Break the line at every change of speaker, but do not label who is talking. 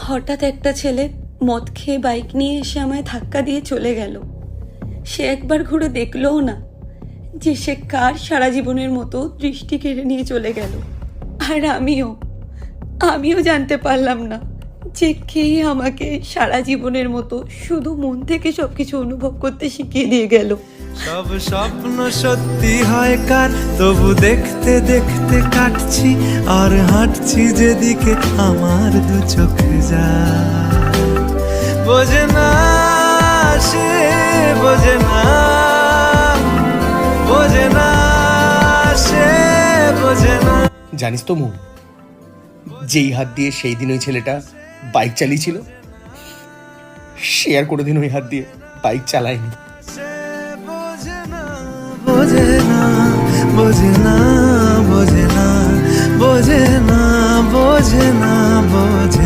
হঠাৎ একটা ছেলে মদ খেয়ে বাইক নিয়ে এসে আমায় ধাক্কা দিয়ে চলে গেল। সে একবার ঘুরে দেখলও না যে সে কার সারা জীবনের মতো দৃষ্টি কেড়ে নিয়ে চলে গেল। আর আমিও জানতে পারলাম না যে কে আমাকে সারা জীবনের মতো শুধু মন থেকে সবকিছু অনুভব করতে শিখিয়ে দিয়ে গেল।
সব স্বপ্ন সত্যি হয় কার, তবু দেখতে দেখতে কাটছি আর হাঁটছি যেদিকে আমার দু চোখ যায়। বোঝে না সে, বোঝে না, বোঝে না সে, বোঝে না।
জানিস তো মু, যেই হাত দিয়ে সেই দিন ওই ছেলেটা বাইক চালিয়েছিল, সে আর কোনোদিন ওই হাত দিয়ে বাইক চালায়নি।
বোঝে না, বোঝে না, বোঝে না, বোঝে না, বোঝে না, বোঝে